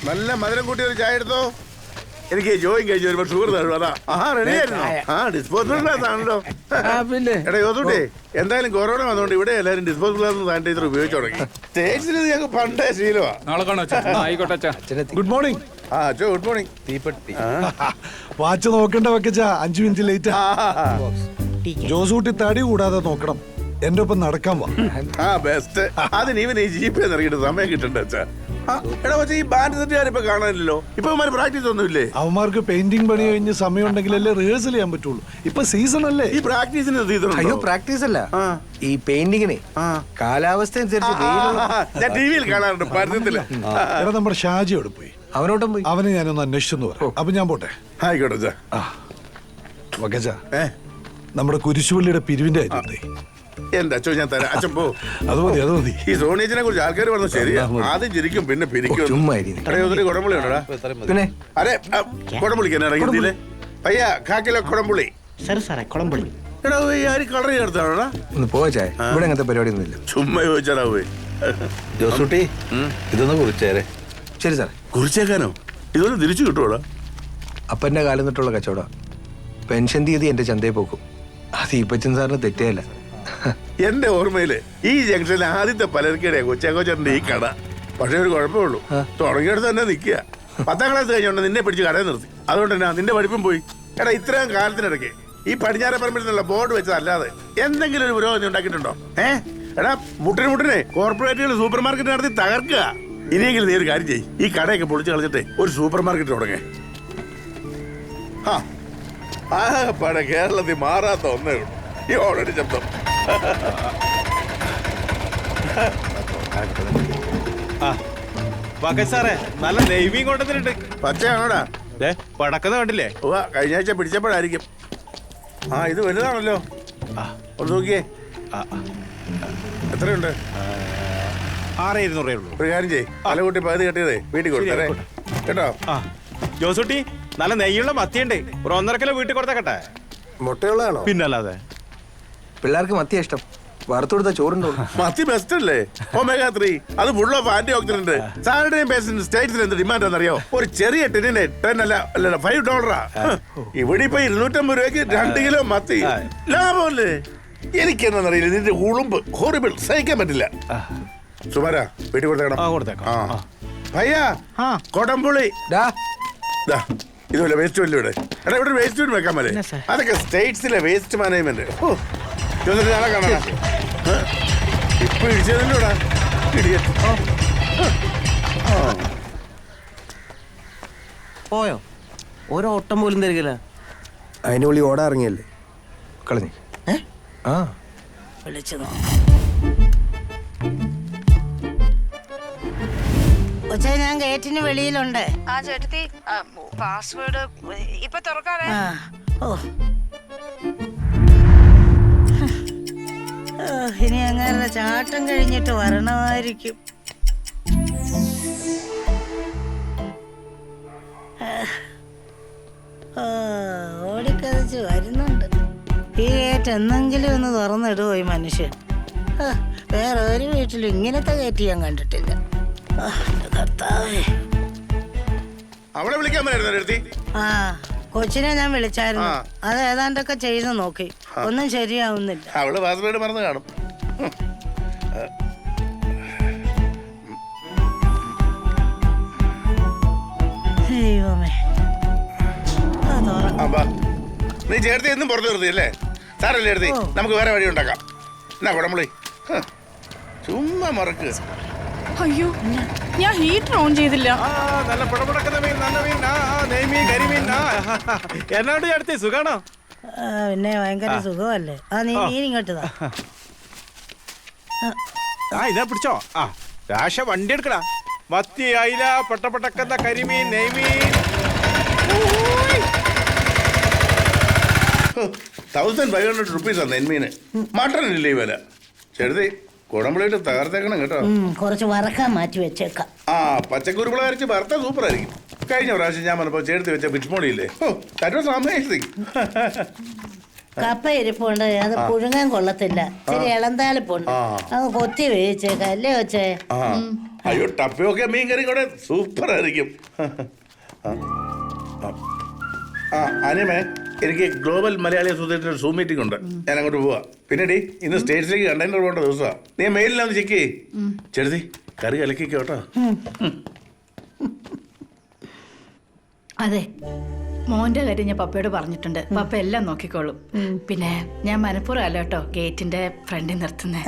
നല്ല മധുരം കൂട്ടി ഒരു ചായ എടുത്തോ. എനിക്ക് ജോയിൻ കഴിച്ചു വരുമ്പോ ഷുഗർ തരും. അതാ റെഡി ആയിരുന്നു. ഡിസ്പോസിബിൾ ഗ്ലാസ് ആണല്ലോ. എടാ യോസൂട്ടി, എന്തായാലും കൊറോണ വന്നോണ്ട് ഇവിടെ എല്ലാരും ഡിസ്പോസിബിൾ ഗ്ലാസ് സാനിറ്റൈസർ ഉപയോഗിച്ചു തുടങ്ങി. സ്റ്റേറ്റ്സിൽ ഞങ്ങൾക്ക് പണ്ടേ ശീലമാ. Good morning. അച്ഛോ ഗുഡ് മോർണിംഗ്. തീപ്പെട്ടി വാച്ച് നോക്കണ്ട വെക്കച്ചാ, 5 മിനിറ്റ് ലേറ്റ്. ജോസൂട്ടി തടി കൂടാതെ നോക്കണം. എന്റെ ഒപ്പം നടക്കാൻ വാ. ബെസ്റ്റ്. അതിന് ഇവൻ ഈ ജീപ്പിൽ ഇറങ്ങിയിട്ട് സമയം കിട്ടണ്ട അച്ഛാ. എടാ പക്ഷേ ഈ ബാൻഡ് സെറ്റുകാരിപ്പോ കാണാനില്ലല്ലോ. ഇപ്പൊ അവന്മാര് പ്രാക്ടീസ് ഒന്നുമില്ലേ? അവന്മാർക്ക് പെയിന്റിംഗ് പണി കഴിഞ്ഞ് സമയം ഉണ്ടെങ്കിലല്ലേ റിഹേഴ്സൽ ചെയ്യാൻ പറ്റുള്ളൂ. ഇപ്പൊ സീസൺ അല്ലേ? ഈ പ്രാക്ടീസിന് സീസൺ? അയ്യോ പ്രാക്ടീസ് അല്ല, ഈ പെയിന്റിങ്ങിന് കാലാവസ്ഥ അനുസരിച്ച് ഞാൻ ടിവിയിൽ കാണാറുണ്ട് പരസ്യത്തില്. എടാ നമ്മുടെ ഷാജി അവിടെ പോയി. അവനോട്ടും പോയി. അവനെ ഞാനൊന്ന് അന്വേഷിച്ചെന്ന് പറയാം. അപ്പൊ ഞാൻ പോട്ടെ. ആയിക്കോട്ടെ. നമ്മുടെ കുരിശുപള്ളിയുടെ പിരിവിന്റെ കാര്യം എന്റെ അച്ഛൻ ഞാൻ തരാം. അച്ഛൻ പോ. അത് മതി. ഈ സോണിയച്ചിനെ കുറിച്ച് ആൾക്കാർ പറഞ്ഞു ശരിയാ. ആദ്യം ചിരിക്കും പിന്നെ പിരിക്കും. കൊടംപുളി ഉണ്ടോടാ? പിന്നെ അരെ കൊടംപുളിക്ക് എന്നാ ഇറങ്ങിയില്ലേ പയ്യ? കാക്കിലോ കൊടംപുളി. കൊടംപുളി. എടാ ആര് കളർ ചേർത്താണോടാ? ഒന്ന് പോവാ. ഇവിടെ അങ്ങനത്തെ പരിപാടി ഒന്നുമില്ല. ചുമ്മാ ചോദിച്ചാടാ പോയി. ജോസൂട്ടി ഇതൊന്ന് കുറിച്ചേരെ. ശരി സാറേ. കുറിച്ചേക്കാനോ? ഇതൊന്ന് തിരിച്ചു കിട്ടുവോടാ? അപ്പന്റെ കാലം തൊട്ടുള്ള കച്ചവടം. പെൻഷൻ തീയതി എന്റെ ചന്തയിൽ പോക്കും. അത് ഈപ്പച്ചൻ സാറിന് തെറ്റേയല്ല. എന്റെ ഓർമ്മയില് ഈ ജംഗ്ഷനിലെ ആദ്യത്തെ പലർക്കിടെ കൊച്ചേക്കോച്ചന്റെ ഈ കട. പക്ഷെ ഒരു കുഴപ്പമുള്ളൂ, തുടങ്ങിയെടുത്ത് തന്നെ നിൽക്കുക. 10ാം ക്ലാസ് കഴിഞ്ഞോണ്ട് നിന്നെ പിടിച്ച് കടയിൽ നിർത്തി. അതുകൊണ്ട് തന്നെ നിന്റെ പഠിപ്പും പോയി. എടാ ഇത്രയും കാലത്തിനിടയ്ക്ക് ഈ പടിഞ്ഞാറപ്പറമ്പിൽ നിന്നുള്ള ബോർഡ് വെച്ചതല്ലാതെ എന്തെങ്കിലും ഒരു പുരോഗതി ഉണ്ടാക്കിയിട്ടുണ്ടോ? എടാ മുട്ടിനെ കോർപ്പറേറ്റുകൾ സൂപ്പർ മാർക്കറ്റ് നടത്തി തകർക്കുക. ഇനിയെങ്കിലും നീ ഒരു കാര്യം ചെയ്യ്, ഈ കടയൊക്കെ പൊളിച്ച് കളഞ്ഞിട്ട് ഒരു സൂപ്പർ മാർക്കറ്റ് തുടങ്ങേ. ആകെപ്പാടെ കേരളത്തിൽ മാറാത്ത ഒന്നേ ഉള്ളൂ ഈ ഓൾറെഡി ശബ്ദം. സാറേ നല്ല നെയ്മീൻ കൊണ്ടുവന്നിട്ടുണ്ട്. പച്ചയാണോടാ? പടക്കുന്ന കണ്ടില്ലേ? കഴിഞ്ഞ ആഴ്ച പിടിച്ചപ്പോഴായിരിക്കും. ഇത് വലുതാണല്ലോ. ഒന്ന് നോക്കിയേ. എത്രയുണ്ട്? 6200 ഉള്ളൂ. ഒരു കാര്യം ചെയ്യ്, തലകൂട്ടി പകുതി കെട്ടിയതേ വീട്ടിൽ കൊടുത്തേ കേട്ടോ. ജോസൂട്ടി നല്ല നെയ്യുള്ള മത്തിയുണ്ട്. ഒരു 1.5 കിലോ വീട്ടിൽ കൊടുത്തേക്കട്ടെ. മുട്ടയുള്ളതാണോ? പിന്നല്ലാതെ. പിള്ളേർക്ക് മത്തിയ ഇഷ്ടം. വറുത്തു കൊടുത്ത ചോറുണ്ടോ? മത്തി ബെസ്റ്റ് അല്ലേ? ഒമേഗ 3 അത് full of antioxidant. Saturday ബേസിന് സ്റ്റേറ്റ്സിൽ എന്ത് ഡിമാൻഡ് എന്നറിയോ? ഒരു ചെറിയ ടിന്നിന് $10 $5. ഇവിടെ ഇപ്പൊ 250 രൂപയ്ക്ക് 2 കിലോ മത്തി. ലാഭമല്ലേ? എനിക്കെന്നറിയില്ല, ഇതിന്റെ ഉളുമ്പ് ഹോറിബിൾ, സഹിക്കാൻ പറ്റില്ല. സുമാരാ വീട്ടിൽ കൊടുത്തേക്കണം. ഭയ്യാ കൊടംപുളി. ഇതുപോലെ വേസ്റ്റ് വല്ലതും ഇവിടെ. എടാ ഇവിടെ വേസ്റ്റ് വല്ലതും വെക്കാൻ മതി. അതൊക്കെ സ്റ്റേറ്റ്സിലെ വേസ്റ്റ് മാനേജ്മെന്റ്. നാളെ കാണാ. ഇപ്പൊ ഇടിച്ചതല്ലോടാ. പോയോ? ഓട്ടം പോലും തരികയില്ല. അതിന് വിളി ഓടാ ഇറങ്ങിയല്ലേ കളഞ്ഞു. വിളിച്ചത് ഞാൻ ഗേറ്റിന് വെളിയിലുണ്ട്. ചേട്ടത്തി പാസ്വേഡ് ഇപ്പൊ തുറക്കാതെ. ഇനി അങ്ങനെ ചാട്ടം കഴിഞ്ഞിട്ട് വരണമായിരിക്കും. ഓടിക്കതച്ച് വരുന്നുണ്ട്. ഈ ഗേറ്റ് എന്തെങ്കിലും ഒന്ന് തുറന്നിടുവോ ഈ മനുഷ്യൻ? വേറെ ഒരു വീട്ടിലും ഇങ്ങനത്തെ ഗേറ്റ് ഞാൻ കണ്ടിട്ടില്ല. അവളെ വിളിക്കാൻ കൊച്ചിനെ ഞാൻ വിളിച്ചായിരുന്നു. അത് ഏതാണ്ടൊക്കെ ചെയ്ത് നോക്കി, ഒന്നും ശരിയാവുന്നില്ല. അവള് പാസ്വേഡ് മറന്നു കാണും. ദൈവമേ, നീ ചേർത്തി എന്നും പുറത്തു നിർത്തിയല്ലേ? സാറല്ലേ എടുത്തി, നമുക്ക് വേറെ വഴി ഉണ്ടാക്കാം. എന്നാ കുടംപുളി ചുമ്മാ മറക്കുക. അയ്യോ, ഞാൻ ഹീറ്റർ ഓൺ ചെയ്തില്ല. നല്ല പുടപുടക്കുന്ന മീൻ, നല്ല മീൻ, നെയ്മീൻ, കരിമീൻ. എന്നാണ്ട് ചേർത്തി സുഖാണോ? പിന്നെ ഭയങ്കര സുഖമല്ലേ? നീ മീൻ ഇങ്ങോട്ട് ഇതാ പിടിച്ചോ. രാശ വണ്ടി എടുക്കടാ. മത്തി, അയില, പൊട്ടപ്പൊട്ടക്കുന്ന കരിമീൻ, നെയ്മീൻ. 1500 rupees നെന്മീന്. മട്ടൺ ഇല്ലേ ഈ വില? ചെറുതി കുടംപുളിയിട്ട് തകർത്തേക്കണം കേട്ടോ. കുറച്ച് വറക്കാൻ മാറ്റി വെച്ചേക്കാം. പച്ചക്കുരുമുളക് അരച്ച് വറുത്ത സൂപ്പർ ആയിരിക്കും. കഴിഞ്ഞ പ്രാവശ്യം ഞാൻ വന്നപ്പോ ചേർത്ത് വെച്ച ഫിഷ് മോളിയില്ലേ, കപ്പ ഇരിപ്പുണ്ട്, അത് പുഴുങ്ങാൻ കൊള്ളത്തില്ല. ഇച്ചിരി ഇളന്താളിപ്പുണ്ട്, അത് കൊത്തി വേവിച്ചേക്കാം അല്ലേ വെച്ചേ? അയ്യോ ടപ്പയൊക്കെ മീൻ കറി കൂടെ സൂപ്പർ ആയിരിക്കും. ആനിയമേ, എനിക്ക് global Malayali association zoom meeting ഉണ്ട്, ഞാൻ അങ്ങോട്ട് പോവാ. പിന്നീട് ഇന്ന് സ്റ്റേറ്റ്സിലേക്ക് കണ്ടെയ്നർ പോകേണ്ട ദിവസമാണ്. നീ മെയിലിലൊന്ന് ചെക്ക് ചെയ്യ്. ചെറുതി കറി കലക്കിക്കോ കേട്ടോ. അതെ, മോന്റെ കാര്യം ഞാൻ പപ്പയോട് പറഞ്ഞിട്ടുണ്ട്. പപ്പ എല്ലാം നോക്കിക്കോളും. പിന്നെ ഞാൻ മനഃപൂർവ്വം അല്ല കേട്ടോ ഗേറ്റിന്റെ ഫ്രണ്ടിൽ നിർത്തുന്നേ.